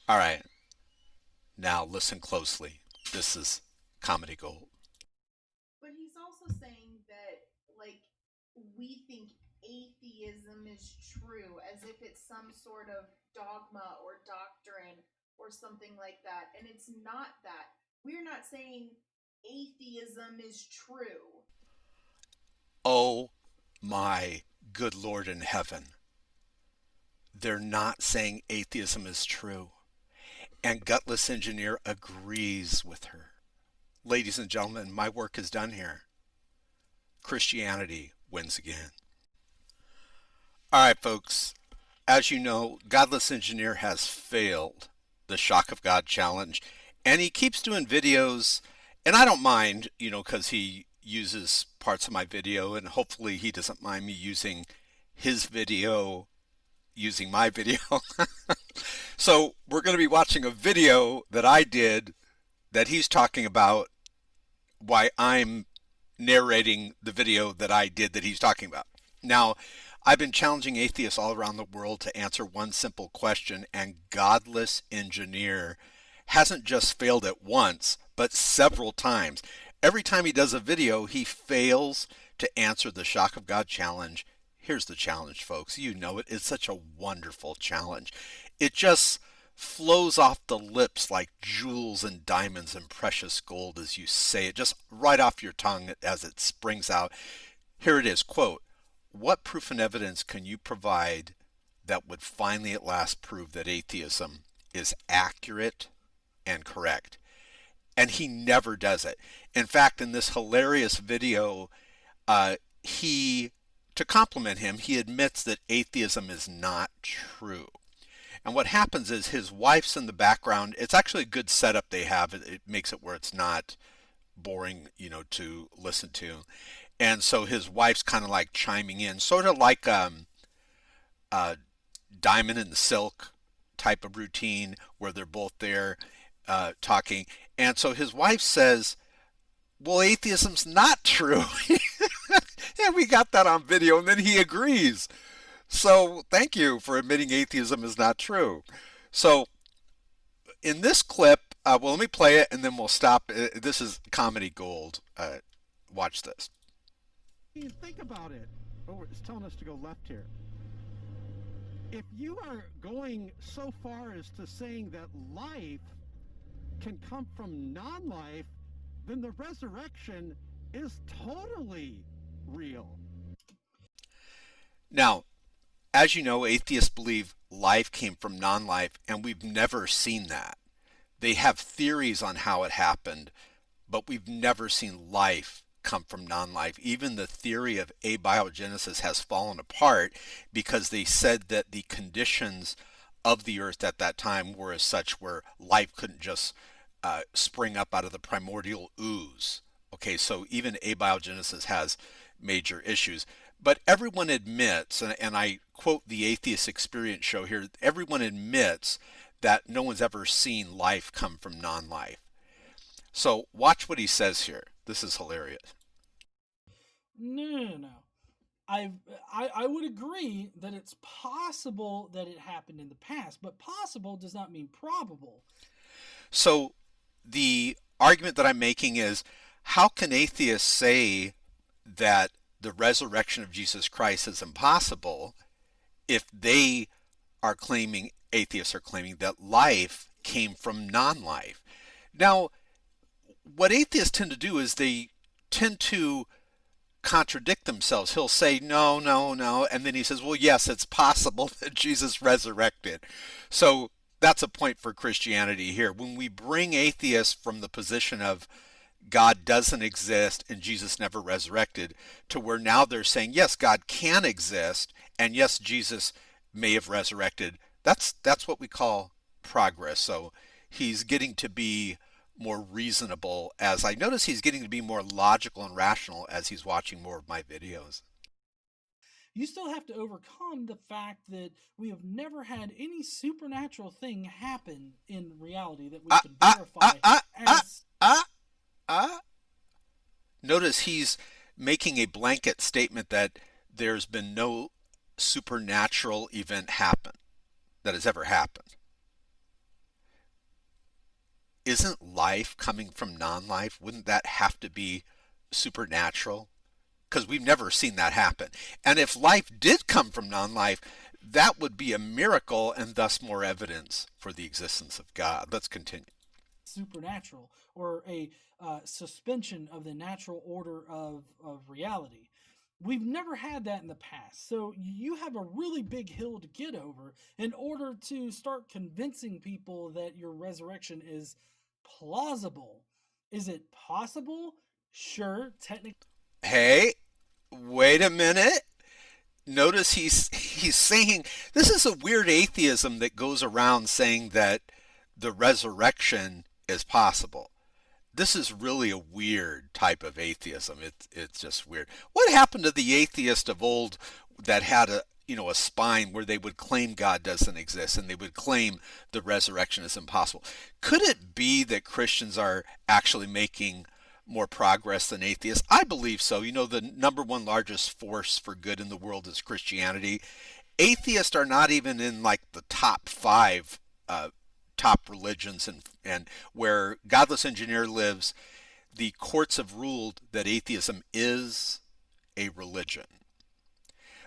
All right, now listen closely. This is comedy gold. But he's also saying that, like, we think atheism is true as if it's some sort of dogma or doctrine or something like that. And it's not that. We're not saying atheism is true. Oh my good Lord in heaven. They're not saying atheism is true. And Gutless Engineer agrees with her. Ladies and gentlemen, my work is done here. Christianity wins again. All right, folks. As you know, Godless Engineer has failed the Shock of God challenge, and he keeps doing videos, and I don't mind, because he uses parts of my video, and hopefully he doesn't mind me using his video using my video. So we're going to be watching a video that I did that he's talking about why I'm narrating the video that I did that he's talking about. Now, I've been challenging atheists all around the world to answer one simple question, and Godless Engineer hasn't just failed it once, but several times. Every time he does a video, he fails to answer the Shock of God challenge. Here's the challenge, folks. You know it. It's such a wonderful challenge. It just flows off the lips like jewels and diamonds and precious gold as you say it, just right off your tongue as it springs out. Here it is, quote, "What proof and evidence can you provide that would finally at last prove that atheism is accurate and correct?" And he never does it. In fact, in this hilarious video, he, to compliment him, he admits that atheism is not true. And what happens is his wife's in the background. It's actually a good setup they have. It makes it where it's not boring, to listen to. And so his wife's kind of like chiming in, sort of like a Diamond and the Silk type of routine where they're both there talking. And so his wife says, "Well, atheism's not true." And we got that on video, and then he agrees. So thank you for admitting atheism is not true. So in this clip, well, let me play it, and then we'll stop. This is comedy gold. Watch this. Think about it. Oh, it's telling us to go left here. If you are going so far as to saying that life can come from non-life, then the resurrection is totally real. Now, as you know, atheists believe life came from non-life, and we've never seen that. They have theories on how it happened, but we've never seen life come from non-life. Even the theory of abiogenesis has fallen apart because they said that the conditions of the earth at that time were as such where life couldn't just spring up out of the primordial ooze. Okay, so even abiogenesis has major issues. But everyone admits, and I quote the Atheist Experience show here, everyone admits that no one's ever seen life come from non-life. So watch what he says here. This is hilarious. No, no, no, no. I would agree that it's possible that it happened in the past, but possible does not mean probable. So the argument that I'm making is, how can atheists say that the resurrection of Jesus Christ is impossible if they are claiming, atheists are claiming, that life came from non-life? Now, what atheists tend to do is they tend to contradict themselves. He'll say, no, no, no. And then he says, well, yes, it's possible that Jesus resurrected. So that's a point for Christianity here. When we bring atheists from the position of God doesn't exist and Jesus never resurrected to where now they're saying, yes, God can exist and yes, Jesus may have resurrected. That's what we call progress. So he's getting to be more reasonable, as I notice he's getting to be more logical and rational as he's watching more of my videos. You still have to overcome the fact that we have never had any supernatural thing happen in reality that we Ah, can ah, ah, verify ah, ah, as. ah, ah. Notice he's making a blanket statement that there's been no supernatural event happen that has ever happened. isn't life coming from non-life? Wouldn't that have to be supernatural? Because we've never seen that happen. And if life did come from non-life, that would be a miracle and thus more evidence for the existence of God. Let's continue. Supernatural, or a suspension of the natural order of reality. We've never had that in the past. So you have a really big hill to get over in order to start convincing people that your resurrection is plausible. Is it possible? Sure, technically. Hey, wait a minute. Notice he's saying this is a weird atheism that goes around saying that the resurrection is possible. This is really a weird type of atheism. It's just weird. What happened to the atheist of old that had a spine where they would claim God doesn't exist and they would claim the resurrection is impossible? Could it be that Christians are actually making more progress than atheists? I believe so. The number one largest force for good in the world is Christianity. Atheists are not even in like the top five top religions, and where Godless Engineer lives, the courts have ruled that atheism is a religion.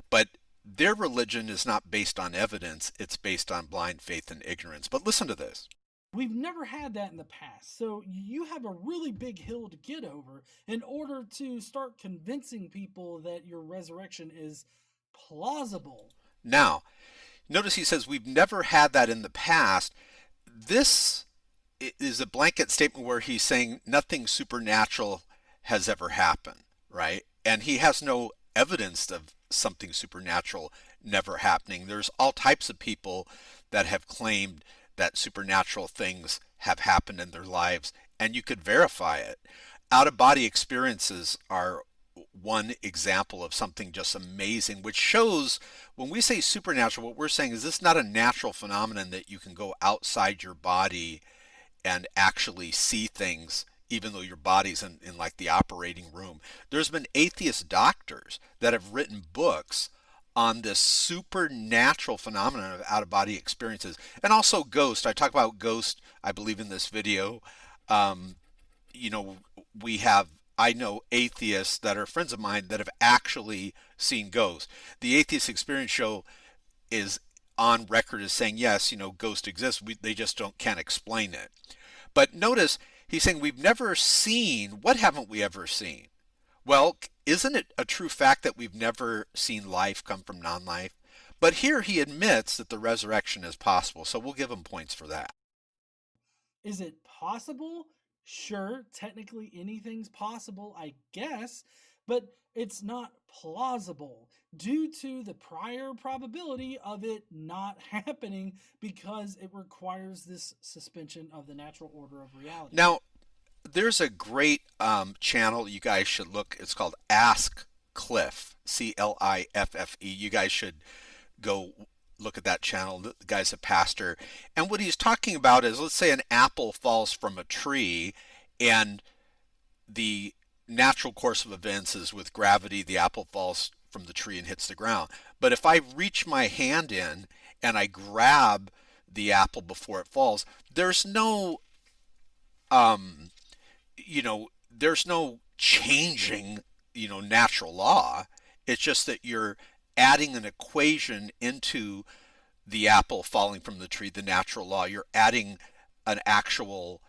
But their religion is not based on evidence, it's based on blind faith and ignorance. But listen to this. We've never had that in the past. So you have a really big hill to get over in order to start convincing people that your resurrection is plausible. Now, notice he says we've never had that in the past. This is a blanket statement where he's saying nothing supernatural has ever happened, right? And he has no evidence of something supernatural never happening. There's all types of people that have claimed that supernatural things have happened in their lives, and you could verify it. Out-of-body experiences are one example of something just amazing, which shows when we say supernatural, what we're saying is this is not a natural phenomenon that you can go outside your body and actually see things, even though your body's in like the operating room. There's been atheist doctors that have written books on this supernatural phenomenon of out-of-body experiences. And also ghost. I talk about ghost, I believe, in this video. I know atheists that are friends of mine that have actually seen ghosts. The Atheist Experience Show is on record as saying, yes, ghost exists. They just can't explain it. But notice he's saying we've never seen, what haven't we ever seen? Well, isn't it a true fact that we've never seen life come from non-life? But here he admits that the resurrection is possible, so we'll give him points for that. Is it possible? Sure, technically anything's possible, I guess, but it's not plausible due to the prior probability of it not happening because it requires this suspension of the natural order of reality. Now, there's a great channel you guys should look. It's called Ask Cliff, Cliffe. You guys should go look at that channel. The guy's a pastor. And what he's talking about is, let's say an apple falls from a tree, and the natural course of events is with gravity, the apple falls from the tree and hits the ground. But if I reach my hand in and I grab the apple before it falls, there's no there's no changing, natural law. It's just that you're adding an equation into the apple falling from the tree, the natural law. You're adding an actual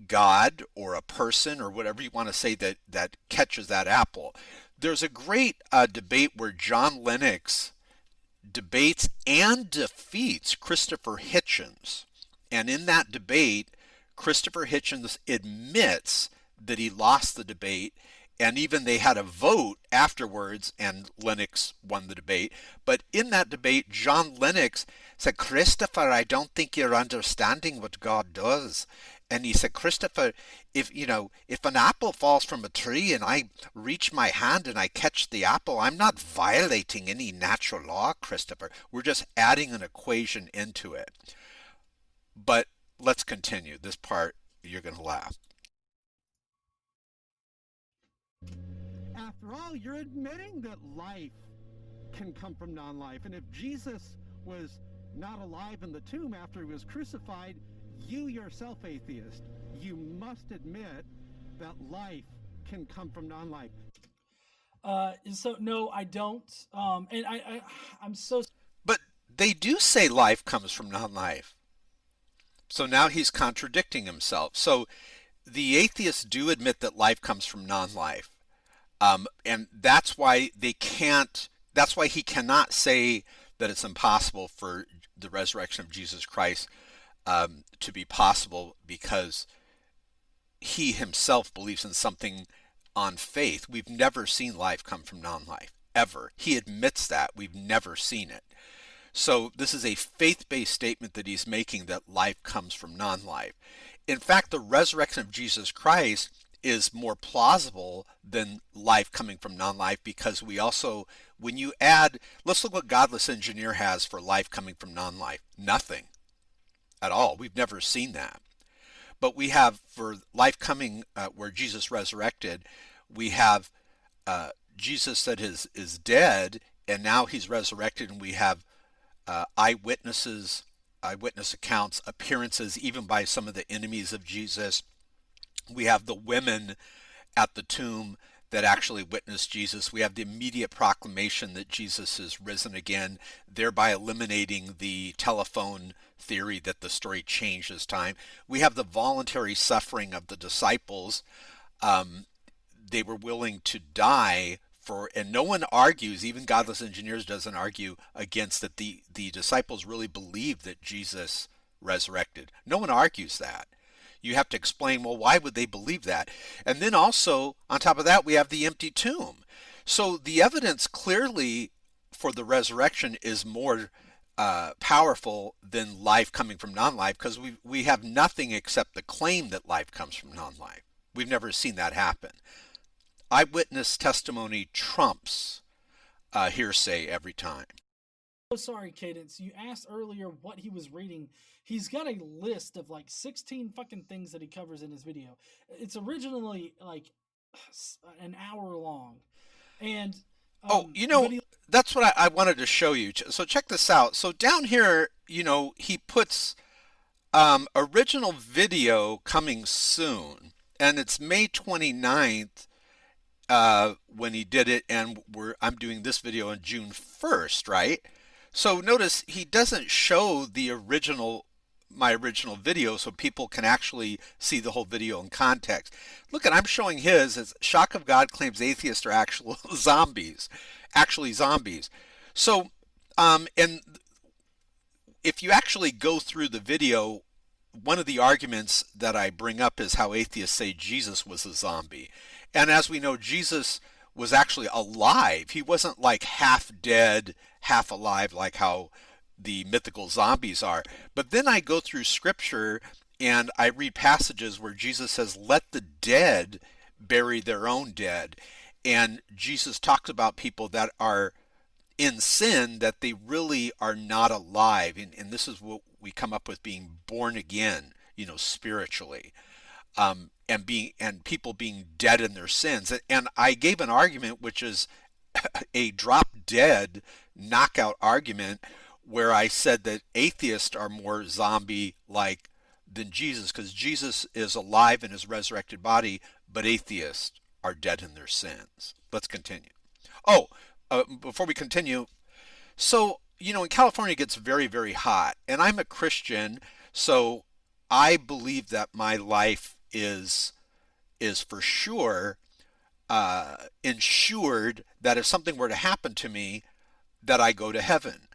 God or a person or whatever you want to say that catches that apple. There's a great debate where John Lennox debates and defeats Christopher Hitchens. And in that debate, Christopher Hitchens admits that he lost the debate, and even they had a vote afterwards, and Lennox won the debate. But in that debate, John Lennox said, "Christopher, I don't think you're understanding what God does." And he said, "Christopher, if an apple falls from a tree and I reach my hand and I catch the apple, I'm not violating any natural law, Christopher. We're just adding an equation into it." But let's continue. This part, you're going to laugh. After all, you're admitting that life can come from non-life. And if Jesus was not alive in the tomb after he was crucified, You yourself, atheist, you must admit that life can come from non-life. So no, I don't. And I'm so. But they do say life comes from non-life. So now he's contradicting himself. So the atheists do admit that life comes from non-life. And that's why that's why he cannot say that it's impossible for the resurrection of Jesus Christ to be possible, because he himself believes in something on faith. We've never seen life come from non-life, ever. He admits that. We've never seen it. So this is a faith-based statement that he's making, that life comes from non-life. In fact, the resurrection of Jesus Christ is more plausible than life coming from non-life, because we also, when you add, let's look what Godless Engineer has for life coming from non-life. Nothing at all. We've never seen that. But we have, for life coming where Jesus resurrected, we have Jesus that is dead, and now he's resurrected, and we have eyewitness accounts, appearances even by some of the enemies of Jesus. We have the women at the tomb that actually witnessed Jesus. We have the immediate proclamation that Jesus is risen again, thereby eliminating the telephone theory that the story changed as time. We have the voluntary suffering of the disciples. They were willing to die for, and no one argues, even Godless Engineers doesn't argue against that the disciples really believed that Jesus resurrected. No one argues that. You have to explain, well, why would they believe that? And then also, on top of that, we have the empty tomb. So the evidence clearly for the resurrection is more powerful than life coming from non-life, because we have nothing except the claim that life comes from non-life. We've never seen that happen. Eyewitness testimony trumps hearsay every time. Oh, sorry, Cadence. You asked earlier what he was reading. He's got a list of like 16 fucking things that he covers in his video. It's originally like an hour long. And that's what I wanted to show you. So check this out. So down here, he puts original video coming soon, and it's May 29th when he did it, and I'm doing this video on June 1st, right? So notice he doesn't show my original video so people can actually see the whole video in context. Look, I'm showing his. It's Shock of God claims atheists are actually zombies. So, and if you actually go through the video, one of the arguments that I bring up is how atheists say Jesus was a zombie. And as we know, Jesus was actually alive. He wasn't like half dead, half alive like how the mythical zombies are. But then I go through scripture and I read passages where Jesus says, let the dead bury their own dead. And Jesus talks about people that are in sin, that they really are not alive. And this is what we come up with, being born again, spiritually. And people being dead in their sins. And I gave an argument which is a drop dead knockout argument, where I said that atheists are more zombie-like than Jesus, because Jesus is alive in his resurrected body, but atheists are dead in their sins. Let's continue. Before we continue, so, in California it gets very, very hot, and I'm a Christian, so I believe that my life is for sure ensured that if something were to happen to me, that I go to heaven.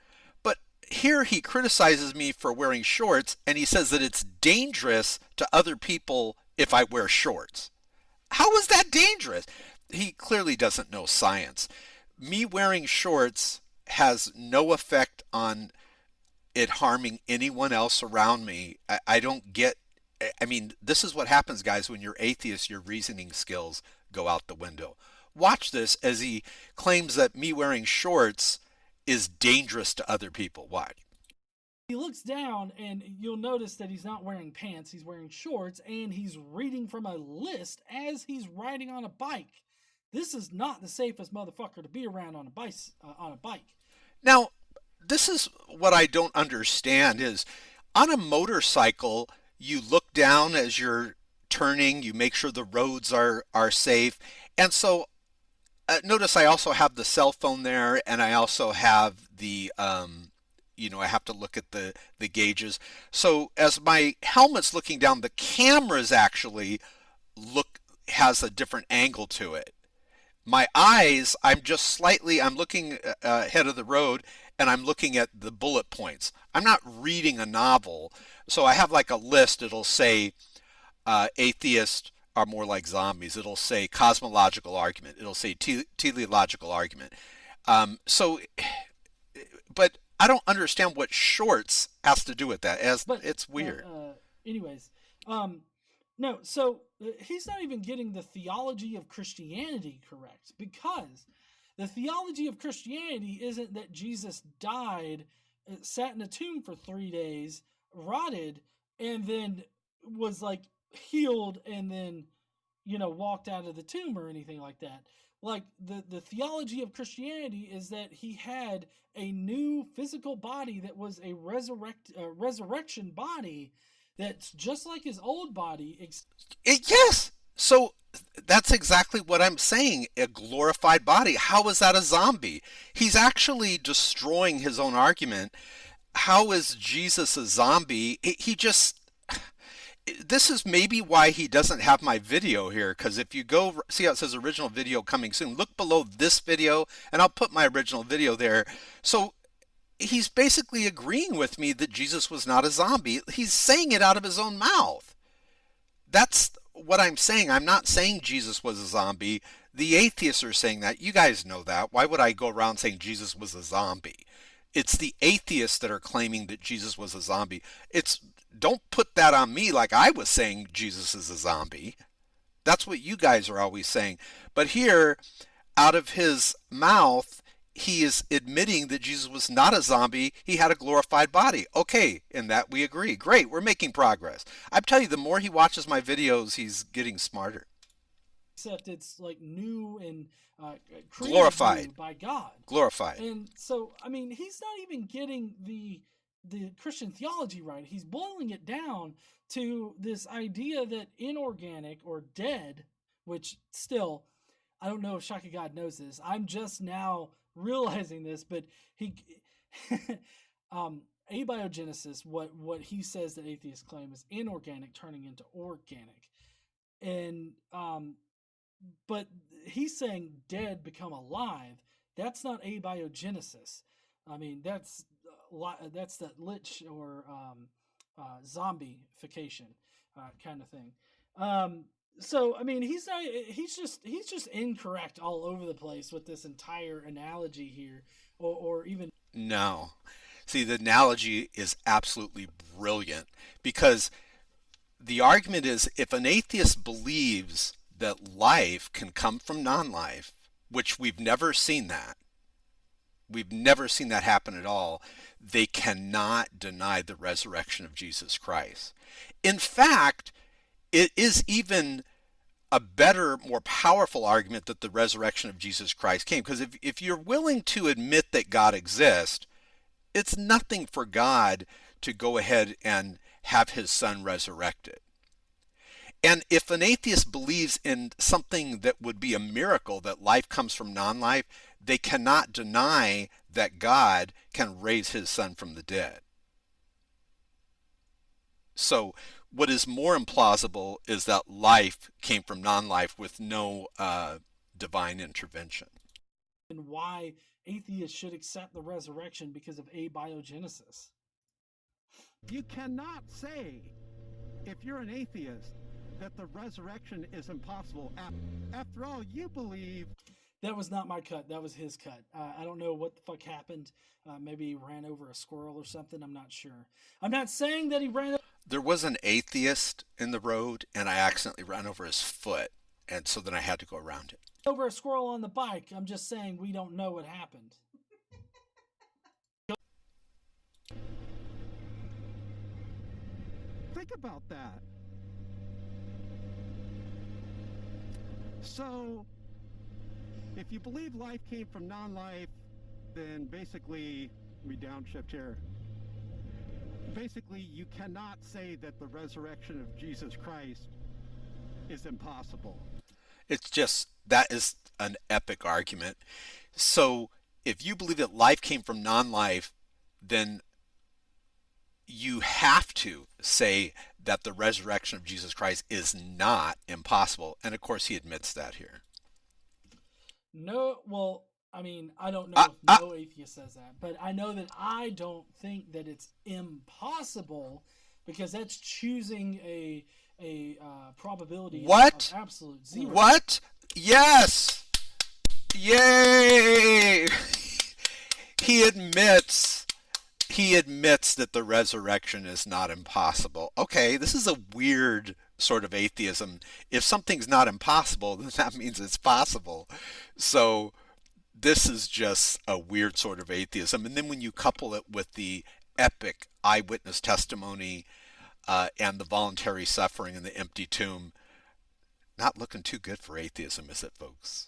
But here he criticizes me for wearing shorts, and he says that it's dangerous to other people if I wear shorts. How is that dangerous? He clearly doesn't know science. Me wearing shorts has no effect on it harming anyone else around me. I don't get, this is what happens, guys, when you're atheist. Your reasoning skills go out the window. Watch this as he claims that me wearing shorts is dangerous to other people. Why? He looks down and you'll notice that he's not wearing pants, he's wearing shorts, and he's reading from a list as he's riding on a bike. This is not the safest motherfucker to be around on a bike. Now, this is what I don't understand is, on a motorcycle, you look down as you're turning, you make sure the roads are safe. And so notice I also have the cell phone there, and I also have I have to look at the gauges. So as my helmet's looking down, the camera's actually look has a different angle to it. My eyes, I'm looking ahead of the road, and I'm looking at the bullet points. I'm not reading a novel. So I have like a list. It'll say atheists are more like zombies. It'll say cosmological argument. It'll say teleological argument. So, but I don't understand what shorts has to do with that. As But it's weird. anyways, no. So he's not even getting the theology of Christianity correct, because the theology of Christianity isn't that Jesus died, sat in a tomb for 3 days, rotted, and then was like healed, and then walked out of the tomb or anything like that. Like the theology of Christianity is that he had a new physical body that was a resurrection body that's just like his old body. Yes. So that's exactly what I'm saying. A glorified body. How is that a zombie? He's actually destroying his own argument. How is Jesus a zombie? He just. This is maybe why he doesn't have my video here, because if you go see how it says original video coming soon, look below this video, and I'll put my original video there. So he's basically agreeing with me that Jesus was not a zombie. He's saying it out of his own mouth. That's what I'm saying. I'm not saying Jesus was a zombie. The atheists are saying that. You guys know that. Why would I go around saying Jesus was a zombie? It's the atheists that are claiming that Jesus was a zombie. Don't put that on me like I was saying Jesus is a zombie. That's what you guys are always saying. But here, out of his mouth, he is admitting that Jesus was not a zombie. He had a glorified body. Okay, in that we agree. Great, we're making progress. I tell you, the more he watches my videos, he's getting smarter. Except it's like new and Glorified by God. Glorified. And so, I mean, he's not even getting the Christian theology right. He's boiling it down to this idea that inorganic or dead, which still, I don't know if ShockofGod knows this. I'm just now realizing this, but he, abiogenesis, what he says that atheists claim is inorganic turning into organic. And, but he's saying dead become alive. That's not abiogenesis. I mean, that's that lich or zombification kind of thing. So I mean, he's just incorrect all over the place with this entire analogy here, or even No. See, the analogy is absolutely brilliant, because the argument is, if an atheist believes that life can come from non-life, which we've never seen that. We've never seen that happen at all. They cannot deny the resurrection of Jesus Christ. In fact, it is even a better, more powerful argument that the resurrection of Jesus Christ came. Because if you're willing to admit that God exists, it's nothing for God to go ahead and have his son resurrected. And if an atheist believes in something that would be a miracle, that life comes from non-life, they cannot deny that God can raise his son from the dead. So what is more implausible is that life came from non-life with no divine intervention. And why atheists should accept the resurrection because of abiogenesis. You cannot say, if you're an atheist, that the resurrection is impossible. After all, you believe... That was not my cut. That was his cut. I don't know what the fuck happened. Maybe he ran over a squirrel or something. I'm not sure. I'm not saying that he ran... There was an atheist in the road, and I accidentally ran over his foot, and so then I had to go around it. Over a squirrel on the bike. I'm just saying we don't know what happened. Think about that. So, if you believe life came from non-life, then basically, we downshift here. basically, you cannot say that the resurrection of Jesus Christ is impossible. It's just, that is an epic argument. So if you believe that life came from non-life, then you have to say that the resurrection of Jesus Christ is not impossible. And of course, he admits that here. No, well, I mean, I don't know if no atheist says that, but I know that I don't think that it's impossible, because that's choosing a probability What? of absolute zero. What? Yes! Yay! He admits that the resurrection is not impossible. Okay, this is a weird sort of atheism. If something's not impossible, then that means it's possible. So this is just a weird sort of atheism. And then when you couple it with the epic eyewitness testimony and the voluntary suffering in the empty tomb, not looking too good for atheism, is it, folks?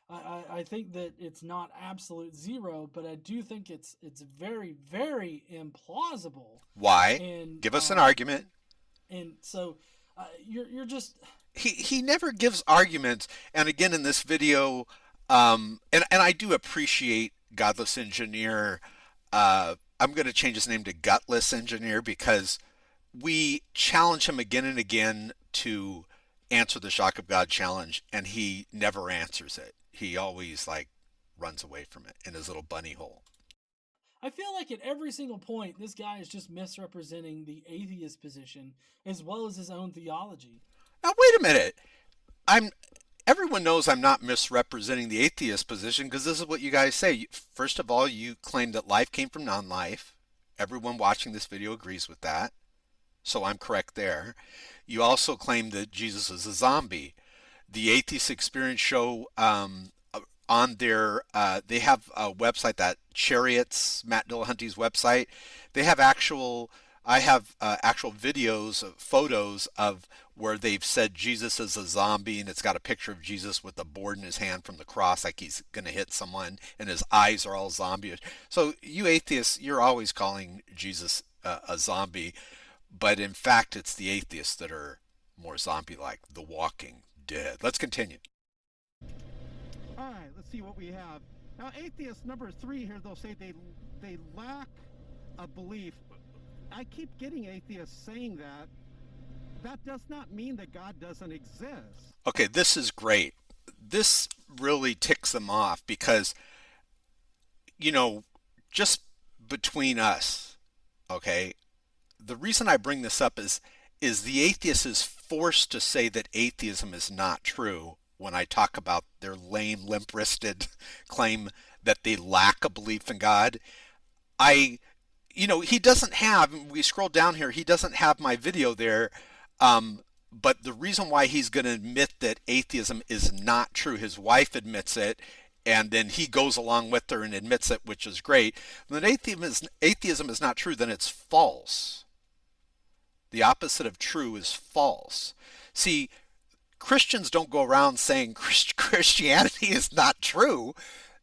I think that it's not absolute zero, but I do think it's very, very implausible. Why? And give us an argument. And so you're just... He never gives arguments. And again, in this video, and I do appreciate Godless Engineer. I'm going to change his name to Gutless Engineer, because we challenge him again and again to answer the Shock of God challenge, and he never answers it. He always runs away from it in his little bunny hole. I feel like at every single point, this guy is just misrepresenting the atheist position as well as his own theology. Now, wait a minute. Everyone knows I'm not misrepresenting the atheist position, because this is what you guys say. First of all, you claim that life came from non-life. Everyone watching this video agrees with that. So I'm correct there. You also claim that Jesus is a zombie. The Atheist Experience show on their, they have a website, that Chariots, Matt Dillahunty's website. They have actual videos, photos of where they've said Jesus is a zombie, and it's got a picture of Jesus with a board in his hand from the cross, like he's going to hit someone, and his eyes are all zombie. So you atheists, you're always calling Jesus a zombie, but in fact, it's the atheists that are more zombie-like, the walking dead. Let's continue. All right, let's see what we have. Now, atheist number 3 here, they'll say they lack a belief. I keep getting atheists saying that. That does not mean that God doesn't exist. Okay, this is great. This really ticks them off, because, just between us, okay, the reason I bring this up is the atheist is forced to say that atheism is not true when I talk about their lame, limp-wristed claim that they lack a belief in God. He doesn't have, we scroll down here, he doesn't have my video there, but the reason why he's going to admit that atheism is not true, his wife admits it, and then he goes along with her and admits it, which is great. When atheism is not true, then it's false. The opposite of true is false. See, Christians don't go around saying Christianity is not true.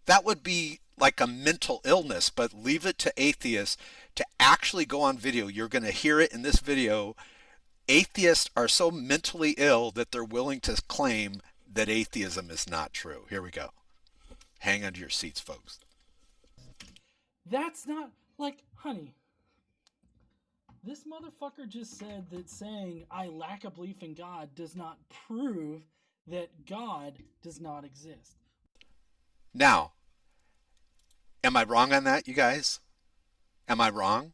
That would be like a mental illness, but leave it to atheists to actually go on video. You're going to hear it in this video. Atheists are so mentally ill that they're willing to claim that atheism is not true. Here we go. Hang onto your seats, folks. That's not, honey, this motherfucker just said that saying I lack a belief in God does not prove that God does not exist. Now, am I wrong on that, you guys? Am I wrong?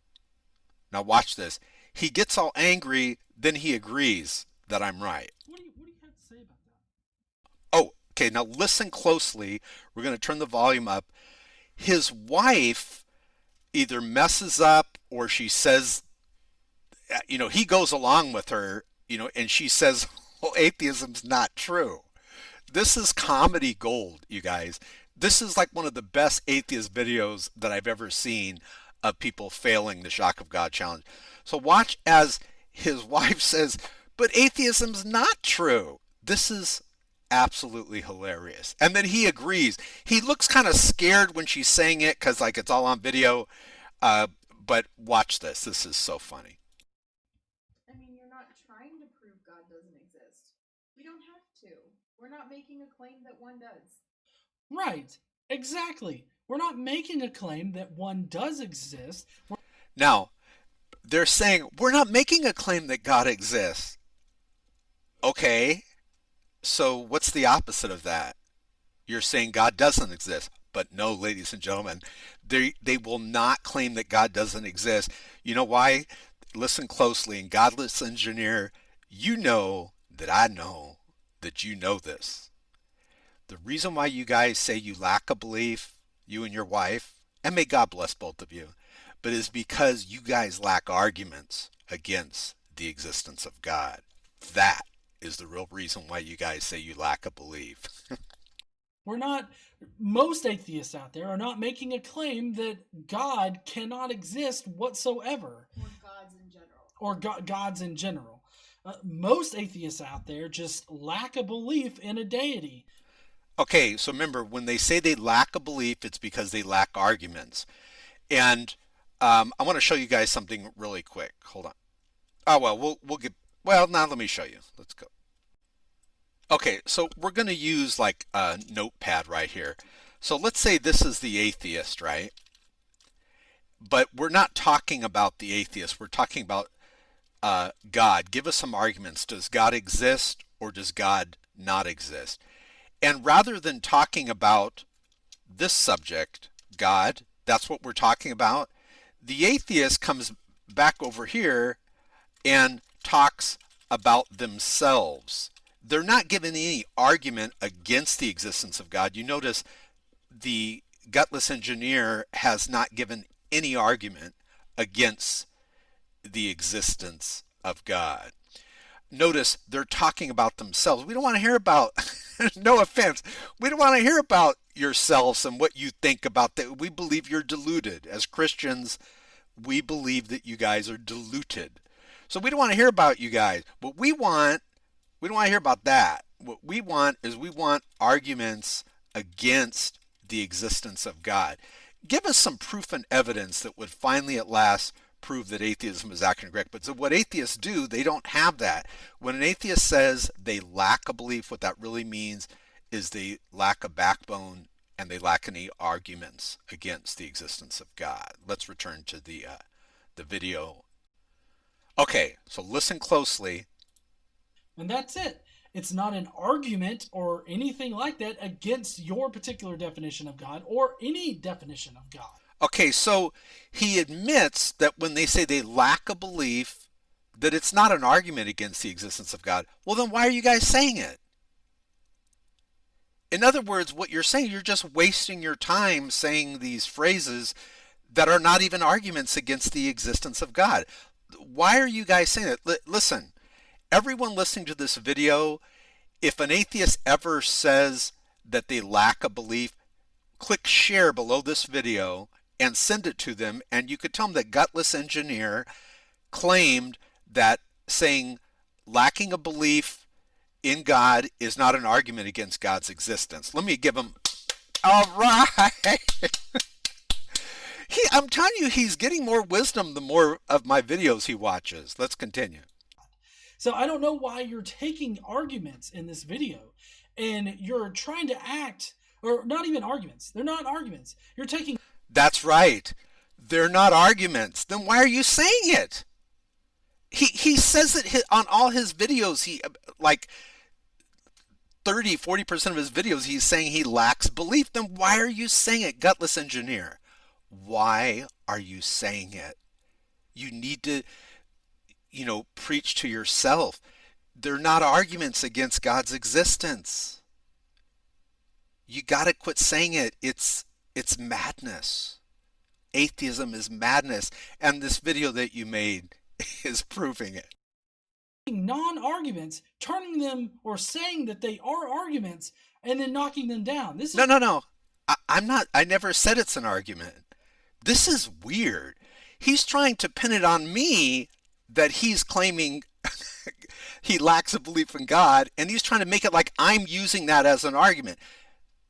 Now watch this. He gets all angry, then he agrees that I'm right. What do you have to say about that? Oh, okay, now listen closely. We're going to turn the volume up. His wife either messes up, or she says, he goes along with her, and she says, well, atheism's not true. This is comedy gold, you guys. This is like one of the best atheist videos that I've ever seen of people failing the Shock of God challenge. So watch as his wife says, but atheism's not true. This is absolutely hilarious. And then he agrees. He looks kind of scared when she's saying it, because it's all on video. But watch this. This is so funny. I mean, you're not trying to prove God doesn't exist. We don't have to. We're not making a claim that one does. Right. Exactly. We're not making a claim that one does exist. Now, they're saying, we're not making a claim that God exists. Okay, so what's the opposite of that? You're saying God doesn't exist. But no, ladies and gentlemen, they will not claim that God doesn't exist. You know why? Listen closely. In Godless Engineer, you know that I know that you know this. The reason why you guys say you lack a belief, you and your wife, and may God bless both of you, but is because you guys lack arguments against the existence of God. That is the real reason why you guys say you lack a belief. We're not, most atheists out there are not making a claim that God cannot exist whatsoever. Or gods in general. Or gods in general. Most atheists out there just lack a belief in a deity. Okay, so remember, when they say they lack a belief, it's because they lack arguments. And I want to show you guys something really quick. Hold on. Oh, well, we'll get, well, now let me show you. Let's go. Okay, so we're going to use like a notepad right here. So let's say this is the atheist, right? But we're not talking about the atheist. We're talking about God. Give us some arguments. Does God exist or does God not exist? And rather than talking about this subject, God, that's what we're talking about, the atheist comes back over here and talks about themselves. They're not giving any argument against the existence of God. You notice the Godless Engineer has not given any argument against the existence of God. Notice they're talking about themselves. We don't want to hear about, no offense, we don't want to hear about yourselves and what you think about that. We believe you're deluded. As Christians, we believe that you guys are deluded. So we don't want to hear about you guys. What we don't want to hear about that. What we want is we want arguments against the existence of God. Give us some proof and evidence that would finally at last prove that atheism is acting correct. But so what atheists do, they don't have that. When an atheist says they lack a belief, what that really means is they lack a backbone and they lack any arguments against the existence of God. Let's return to the video. Okay, so listen closely. And that's it. It's not an argument or anything like that against your particular definition of God or any definition of God. Okay, so he admits that when they say they lack a belief, that it's not an argument against the existence of God. Well, then why are you guys saying it? In other words, what you're saying, you're just wasting your time saying these phrases that are not even arguments against the existence of God. Why are you guys saying it? Listen, everyone listening to this video, if an atheist ever says that they lack a belief, click share below this video and send it to them, and you could tell them that Godless Engineer claimed that saying lacking a belief in God is not an argument against God's existence. Let me give him, all right. I'm telling you, he's getting more wisdom the more of my videos he watches. Let's continue. So I don't know why you're taking arguments in this video and you're trying to act, or not even arguments. They're not arguments. You're taking... That's right. They're not arguments. Then why are you saying it? He says it on all his videos. He like 30-40% of his videos he's saying he lacks belief. Then why are you saying it, Godless Engineer? Why are you saying it? You need to, preach to yourself. They're not arguments against God's existence. You got to quit saying it. It's madness. Atheism is madness. And this video that you made is proving it. Non-arguments, turning them or saying that they are arguments and then knocking them down. This is... No. I never said it's an argument. This is weird. He's trying to pin it on me that he's claiming he lacks a belief in God, and he's trying to make it like I'm using that as an argument.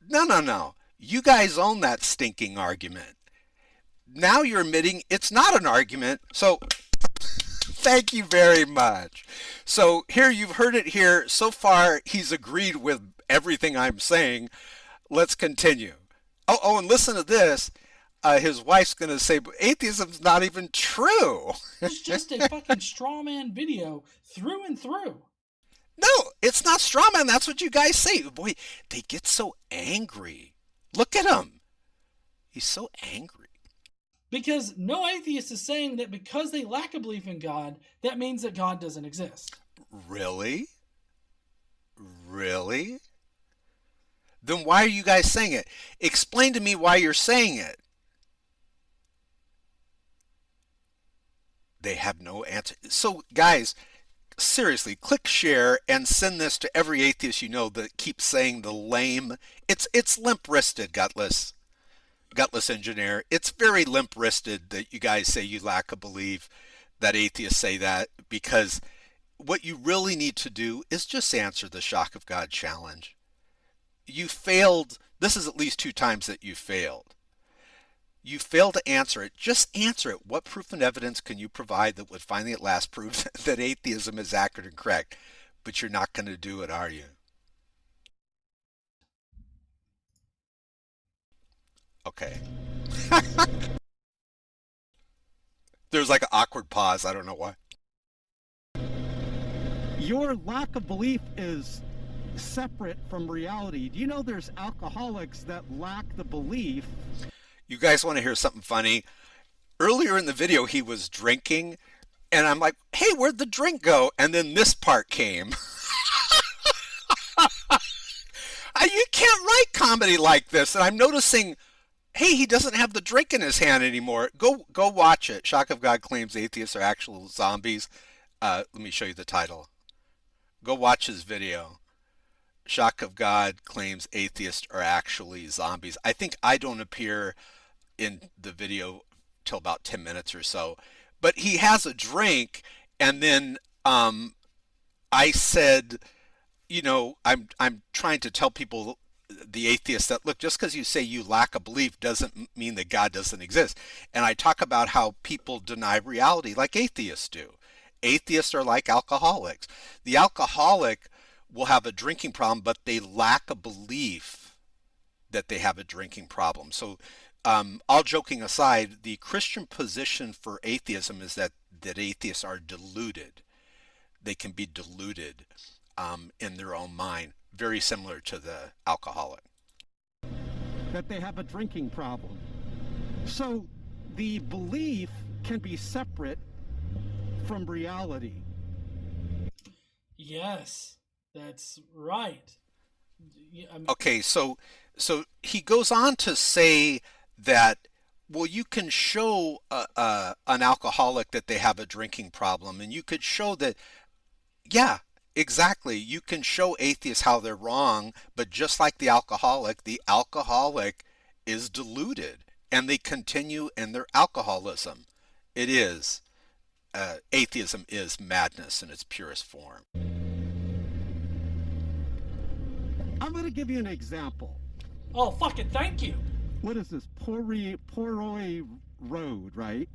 No. You guys own that stinking argument. now you're admitting it's not an argument. So thank you very much. So here you've heard it here. So far, he's agreed with everything I'm saying. Let's continue. Oh, and listen to this. His wife's going to say, atheism's not even true. It's just a fucking straw man video through and through. No, it's not straw man. That's what you guys say. Boy, they get so angry. Look at him. He's so angry. Because no atheist is saying that because they lack a belief in God, that means that God doesn't exist. Really? Really? Then why are you guys saying it? Explain to me why you're saying it. They have no answer. So, guys, seriously, click share and send this to every atheist you know that keeps saying the lame. It's limp-wristed, Godless Engineer. It's very limp-wristed that you guys say you lack a belief, that atheists say that, because what you really need to do is just answer the Shock of God challenge. You failed. This is at least 2 times that you failed. You failed to answer it. Just answer it. What proof and evidence can you provide that would finally at last prove that atheism is accurate and correct? But you're not going to do it, are you? Okay. There's like an awkward pause. I don't know why. Your lack of belief is separate from reality. Do you know there's alcoholics that lack the belief? You guys want to hear something funny? Earlier in the video, he was drinking, and I'm like, hey, where'd the drink go? And then this part came. You can't write comedy like this. And I'm noticing, hey, he doesn't have the drink in his hand anymore. Go watch it. Shock of God claims atheists are actual zombies. Let me show you the title. Go watch his video. Shock of God claims atheists are actually zombies. I think I don't appear in the video till about 10 minutes or so. But he has a drink, and then I said, you know, I'm trying to tell people, the atheists, that look, just because you say you lack a belief doesn't mean that God doesn't exist. And I talk about how people deny reality like atheists do. Atheists are like alcoholics. The alcoholic will have a drinking problem, but they lack a belief that they have a drinking problem. So all joking aside, the Christian position for atheism is that atheists are deluded. They can be deluded in their own mind, very similar to the alcoholic. That they have a drinking problem. So the belief can be separate from reality. Yes, that's right. Okay, so he goes on to say that, well, you can show an alcoholic that they have a drinking problem, and you could show that, yeah, exactly, you can show atheists how they're wrong, but just like the alcoholic is deluded, and they continue in their alcoholism. It is. Atheism is madness in its purest form. I'm going to give you an example. Oh, fucking thank you. What is this? Poroy Road, right?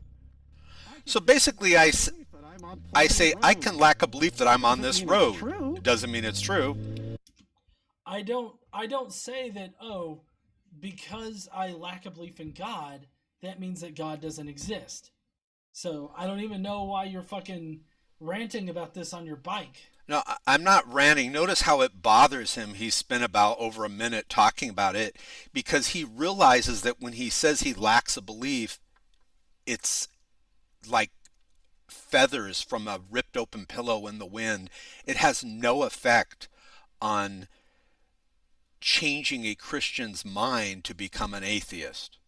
So basically, I say I can lack a belief that I'm on this road. It doesn't mean it's true. I don't say that, oh, because I lack a belief in God, that means that God doesn't exist. So I don't even know why you're fucking ranting about this on your bike. No, I'm not ranting. Notice how it bothers him. He spent about over a minute talking about it because he realizes that when he says he lacks a belief, it's like feathers from a ripped open pillow in the wind. It has no effect on changing a Christian's mind to become an atheist.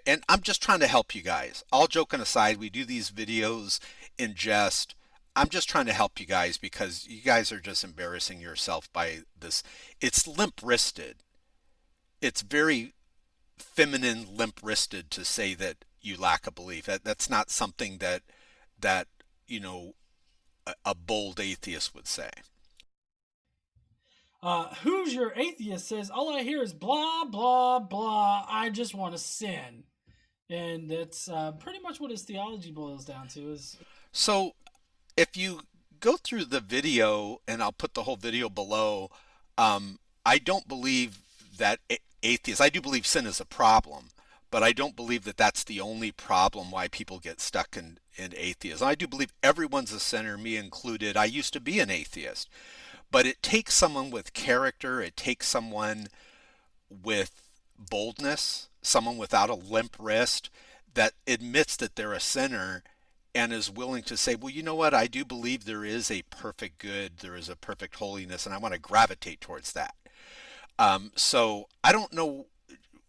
And I'm just trying to help you guys. All joking aside, we do these videos in jest. I'm just trying to help you guys because you guys are just embarrassing yourself by this. It's limp-wristed. It's very feminine, limp-wristed to say that you lack a belief. That's not something that you know, a bold atheist would say. Who's your atheist says, all I hear is blah, blah, blah. I just want to sin. And that's pretty much what his theology boils down to. Is So if you go through the video, and I'll put the whole video below, I don't believe that atheists, I do believe sin is a problem, but I don't believe that that's the only problem why people get stuck in atheism. I do believe everyone's a sinner, me included. I used to be an atheist, but it takes someone with character, it takes someone with boldness, someone without a limp wrist that admits that they're a sinner and is willing to say, well, you know what? I do believe there is a perfect good, there is a perfect holiness, and I want to gravitate towards that. So I don't know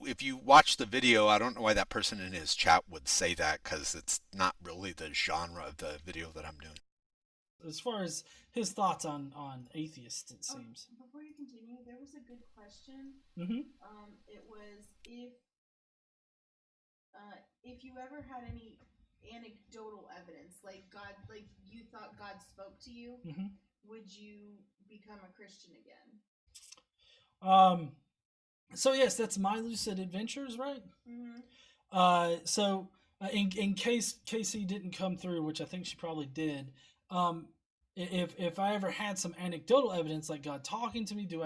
if you watch the video, I don't know why that person in his chat would say that because it's not really the genre of the video that I'm doing. as far as his thoughts on atheists, it seems. Before you continue, there was a good question. Mm-hmm. It was if you ever had any anecdotal evidence, like God, like you thought God spoke to you, Mm-hmm. would you become a Christian again? So yes, that's My Lucid Adventures, right? Mm-hmm. So in case Casey didn't come through, which I think she probably did, if I ever had some anecdotal evidence like God talking to me, do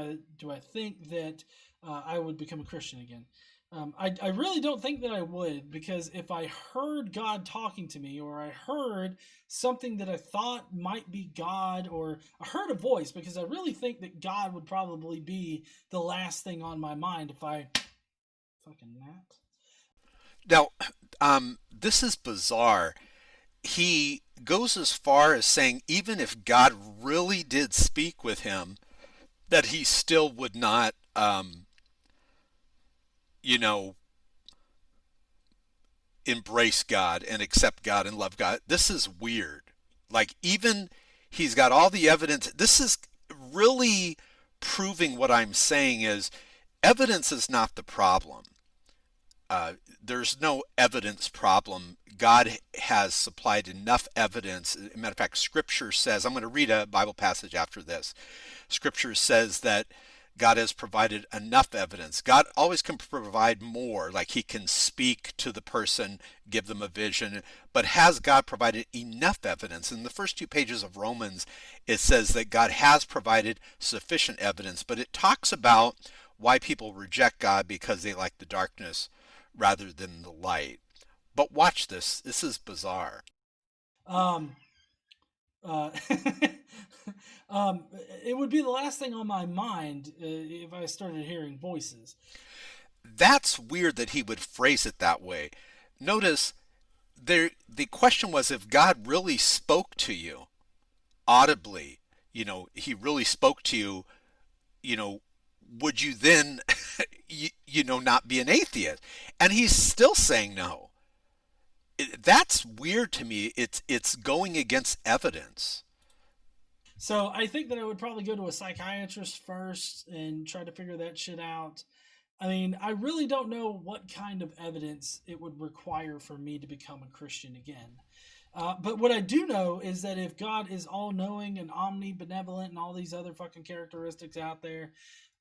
I think that I would become a Christian again? I really don't think that I would, because if I heard God talking to me, or I heard something that I thought might be God, or I heard a voice, because I really think that God would probably be the last thing on my mind if I fucking napped. Now, this is bizarre. He goes as far as saying even if God really did speak with him, that he still would not, you know, embrace God and accept God and love God. This is weird. Like, even he's got all the evidence. This is really proving what I'm saying is evidence is not the problem. There's no evidence problem. God has supplied enough evidence. As a matter of fact, Scripture says, I'm going to read a Bible passage after this. Scripture says that God has provided enough evidence. God always can provide more, like he can speak to the person, give them a vision, but has God provided enough evidence? In the first 2 pages of Romans, it says that God has provided sufficient evidence, but it talks about why people reject God because they like the darkness rather than the light. But watch this. This is bizarre. It would be the last thing on my mind if I started hearing voices. That's weird that he would phrase it that way. Notice the question was if God really spoke to you audibly, he really spoke to you, would you then, not be an atheist? And he's still saying no. That's weird to me. It's going against evidence. So I think that I would probably go to a psychiatrist first and try to figure that shit out. I mean, I really don't know what kind of evidence it would require for me to become a Christian again. But what I do know is that if God is all-knowing and omnibenevolent and all these other fucking characteristics out there,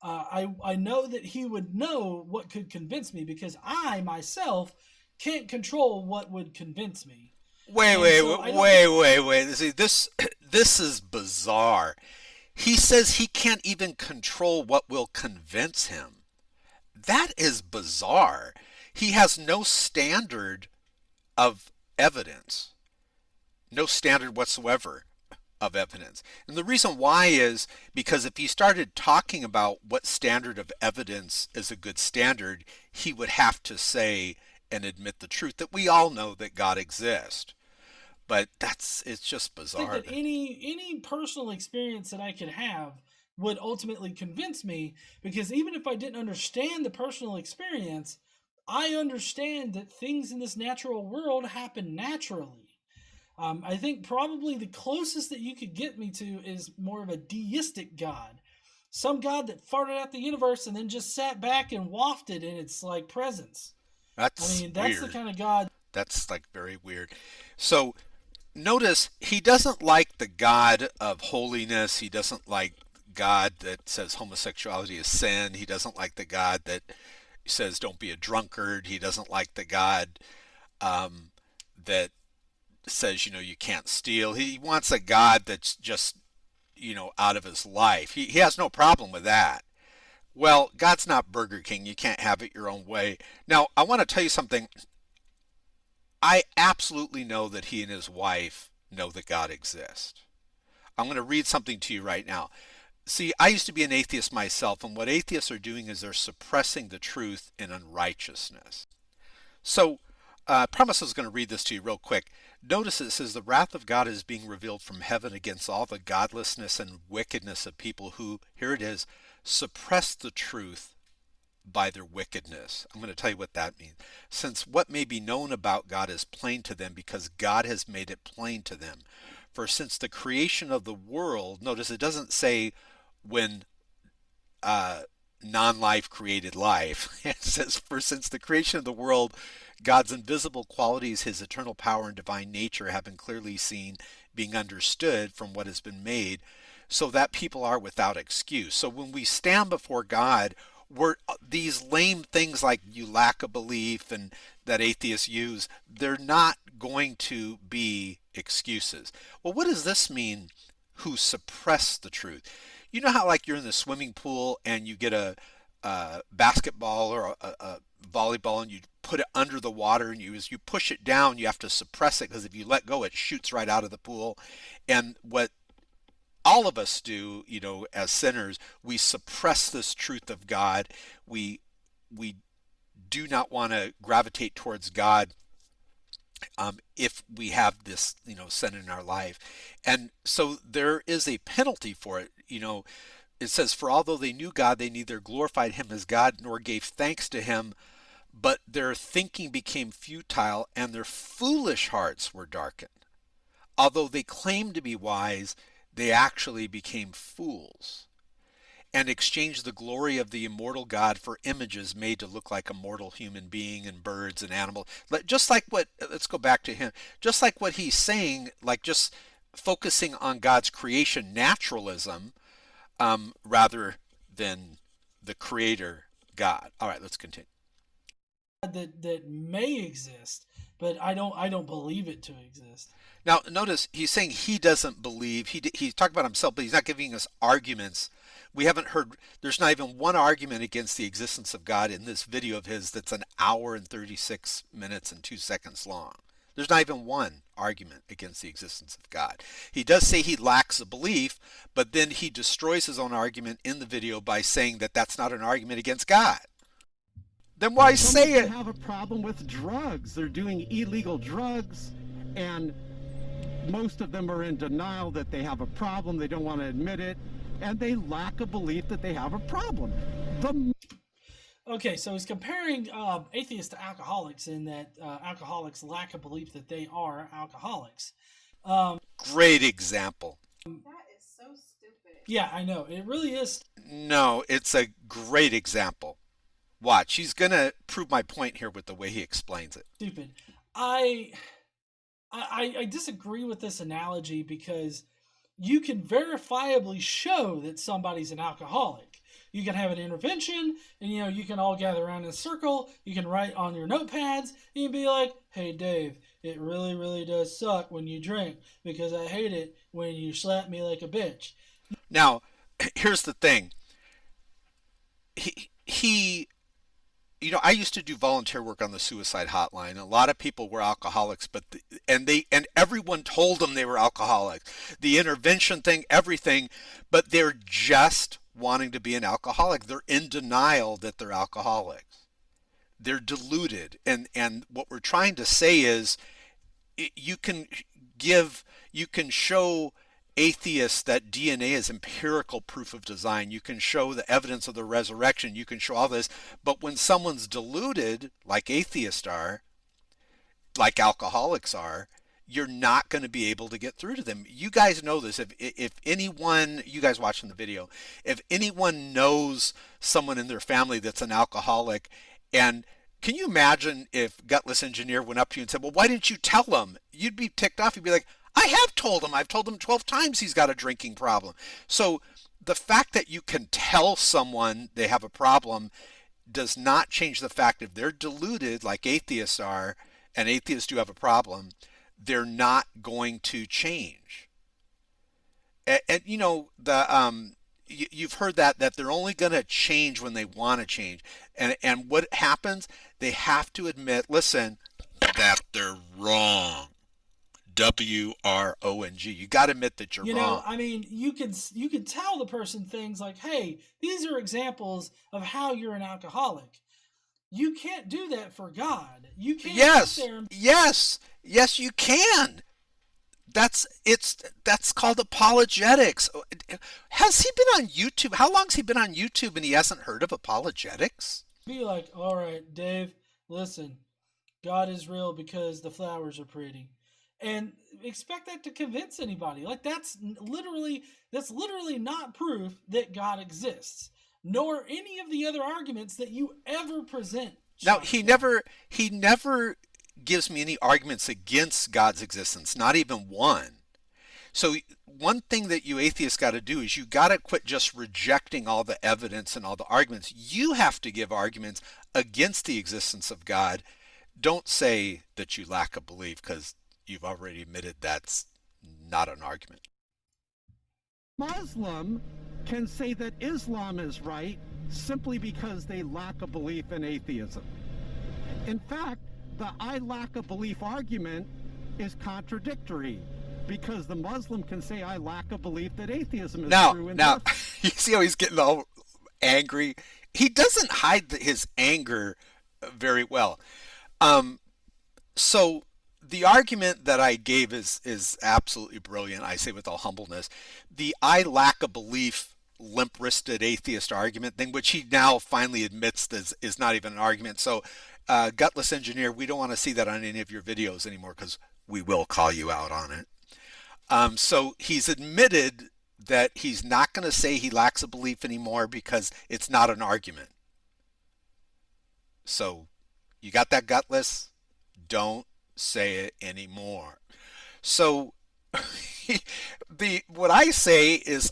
I know that he would know what could convince me, because I myself can't control what would convince me. Wait. See, this is bizarre. He says he can't even control what will convince him. That is bizarre. He has no standard of evidence. No standard whatsoever of evidence. And the reason why is because if he started talking about what standard of evidence is a good standard, he would have to say and admit the truth that we all know that God exists. But it's just bizarre. I think that any personal experience that I could have would ultimately convince me, because even if I didn't understand the personal experience, I understand that things in this natural world happen naturally. I think probably the closest that you could get me to is more of a deistic God. Some God that farted out the universe and then just sat back and wafted in its like presence. That's that's weird. The kind of God. That's like very weird. So notice he doesn't like the God of holiness. He doesn't like God that says homosexuality is sin. He doesn't like the God that says don't be a drunkard. He doesn't like the God that says, you can't steal. He wants a God that's just, out of his life. He has no problem with that. Well, God's not Burger King. You can't have it your own way. Now, I want to tell you something. I absolutely know that he and his wife know that God exists. I'm going to read something to you right now. See, I used to be an atheist myself, and what atheists are doing is they're suppressing the truth in unrighteousness. So, I promise I was going to read this to you real quick. Notice it says, the wrath of God is being revealed from heaven against all the godlessness and wickedness of people who, here it is, suppress the truth by their wickedness. I'm going to tell you what that means. Since what may be known about God is plain to them because God has made it plain to them. For since the creation of the world, notice it doesn't say when non-life created life. It says, for since the creation of the world, God's invisible qualities, his eternal power and divine nature have been clearly seen, being understood from what has been made, so that people are without excuse. So when we stand before God, these lame things like you lack a belief and that atheists use, they're not going to be excuses. Well, what does this mean, who suppress the truth? You know how like you're in the swimming pool and you get a basketball or a volleyball and you put it under the water, and as you push it down, you have to suppress it because if you let go, it shoots right out of the pool. And what all of us do, as sinners, we suppress this truth of God. We do not want to gravitate towards God if we have this, sin in our life. And so there is a penalty for it. It says, for although they knew God, they neither glorified him as God nor gave thanks to him, but their thinking became futile and their foolish hearts were darkened. Although they claimed to be wise, they actually became fools and exchanged the glory of the immortal God for images made to look like a mortal human being and birds and animals. Just like let's go back to him, just like what he's saying, like just focusing on God's creation, naturalism, rather than the creator God. All right, let's continue. That may exist, but I don't believe it to exist. Now, notice he's saying he doesn't believe. He's talking about himself, but he's not giving us arguments. We haven't heard, there's not even one argument against the existence of God in this video of his that's an hour and 36 minutes and 2 seconds long. There's not even one argument against the existence of God. He does say he lacks a belief, but then he destroys his own argument in the video by saying that that's not an argument against God. Then why say it? Some have a problem with drugs. They're doing illegal drugs, and most of them are in denial that they have a problem. They don't want to admit it, and they lack a belief that they have a problem. Okay, so he's comparing atheists to alcoholics in that alcoholics lack a belief that they are alcoholics. Great example. That is so stupid. Yeah, I know. It really is. No, it's a great example. Watch, he's going to prove my point here with the way he explains it. Stupid. I disagree with this analogy because you can verifiably show that somebody's an alcoholic. You can have an intervention, and you can all gather around in a circle. You can write on your notepads. You can be like, "Hey, Dave, it really, really does suck when you drink because I hate it when you slap me like a bitch." Now, here's the thing. He I used to do volunteer work on the suicide hotline. A lot of people were alcoholics, and everyone told them they were alcoholics. The intervention thing, everything, but they're just wanting to be an alcoholic. They're in denial that they're alcoholics. They're deluded. And what we're trying to say is you can show atheists that DNA is empirical proof of design. You can show the evidence of the resurrection. You can show all this. But when someone's deluded, like atheists are, like alcoholics are, you're not going to be able to get through to them. You guys know this. If anyone, you guys watching the video, if anyone knows someone in their family that's an alcoholic, and can you imagine if Godless Engineer went up to you and said, "Well, why didn't you tell them?" You'd be ticked off. You'd be like, "I have told him. I've told him 12 times he's got a drinking problem." So the fact that you can tell someone they have a problem does not change the fact if they're deluded like atheists are and atheists do have a problem, they're not going to change. And you know, you've heard that they're only going to change when they want to change. And what happens? They have to admit, listen, that they're wrong. WRONG. You got to admit that you're You wrong. know, I mean, you can tell the person things like, "Hey, these are examples of how you're an alcoholic." You can't do that for God. You can't Yes, sit there and yes, yes, you can. That's called apologetics. Has he been on YouTube? How long's he been on YouTube and he hasn't heard of apologetics? be like, "All right, Dave, listen, God is real because the flowers are pretty," and expect that to convince anybody. Like that's literally not proof that God exists, nor any of the other arguments that you ever present. Now Shock of God. he never gives me any arguments against God's existence, not even one. So one thing that you atheists got to do is you got to quit just rejecting all the evidence and all the arguments. You have to give arguments against the existence of God. Don't say that you lack a belief because you've already admitted that's not an argument. Muslim can say that Islam is right simply because they lack a belief in atheism. In fact, the I lack a belief argument is contradictory because the Muslim can say I lack a belief that atheism is true. And Now, you see how he's getting all angry? He doesn't hide his anger very well. So the argument that I gave is absolutely brilliant. I say with all humbleness, the I lack a belief limp-wristed atheist argument thing, which he now finally admits is not even an argument. So, Gutless Engineer, we don't want to see that on any of your videos anymore because we will call you out on it. So he's admitted that he's not going to say he lacks a belief anymore because it's not an argument. So you got that, Gutless? Don't say it anymore. So what I say is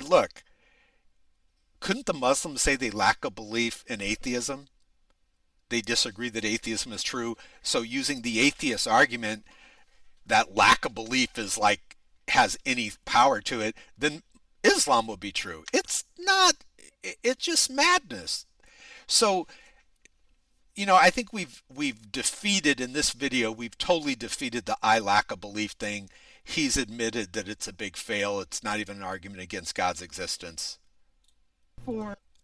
look, couldn't the Muslims say they lack a belief in atheism? They disagree that atheism is true. So using the atheist argument that lack of belief is like has any power to it, then Islam would be true. It's not. It's just madness. So, you know, I think we've defeated in this video. We've totally defeated the I lack a belief thing. He's admitted that it's a big fail. It's not even an argument against God's existence.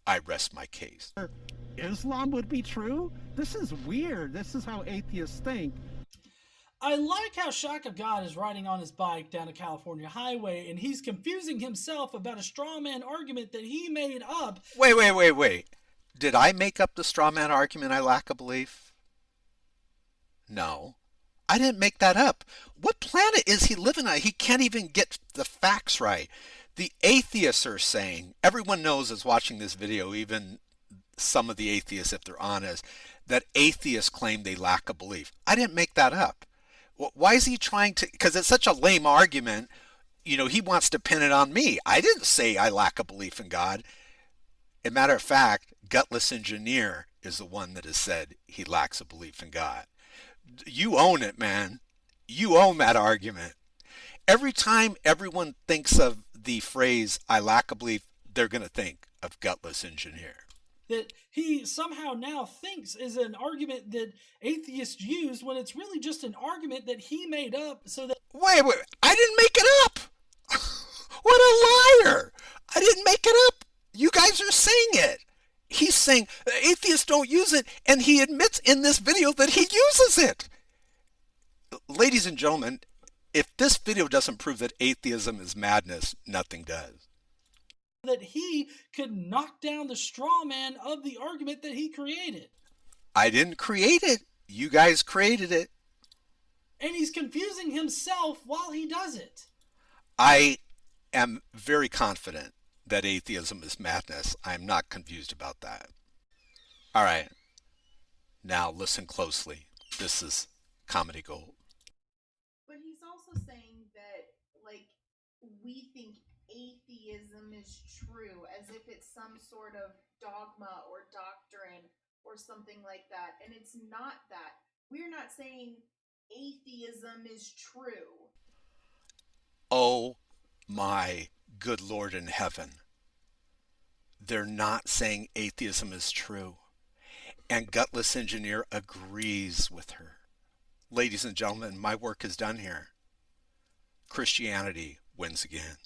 I rest my case. Islam would be true? This is weird. This is how atheists think. I like how Shock of God is riding on his bike down a California highway and he's confusing himself about a straw man argument that he made up. Wait. Did I make up the straw man argument I lack a belief? No. I didn't make that up. What planet is he living on? He can't even get the facts right. The atheists are saying, everyone knows is watching this video, even some of the atheists, if they're honest, that atheists claim they lack a belief. I didn't make that up. Why is he trying to, because it's such a lame argument, you know, he wants to pin it on me. I didn't say I lack a belief in God. As a matter of fact, Gutless Engineer is the one that has said he lacks a belief in God. You own it, man. You own that argument. Every time everyone thinks of the phrase, I lack a belief, they're going to think of Gutless Engineer. That he somehow now thinks is an argument that atheists use when it's really just an argument that he made up so that... Wait, I didn't make it up! What a liar! I didn't make it up! You guys are saying it! He's saying atheists don't use it, and he admits in this video that he uses it! Ladies and gentlemen, if this video doesn't prove that atheism is madness, nothing does. That he could knock down the straw man of the argument that he created. I didn't create it. You guys created it. And he's confusing himself while he does it. I am very confident that atheism is madness. I'm not confused about that. All right. Now listen closely. This is comedy gold. But he's also saying that, like, we think atheism is true as if it's some sort of dogma or doctrine or something like that. And it's not that. We're not saying atheism is true. Oh my good Lord in heaven. They're not saying atheism is true. And Gutless Engineer agrees with her. Ladies and gentlemen, my work is done here. Christianity wins again.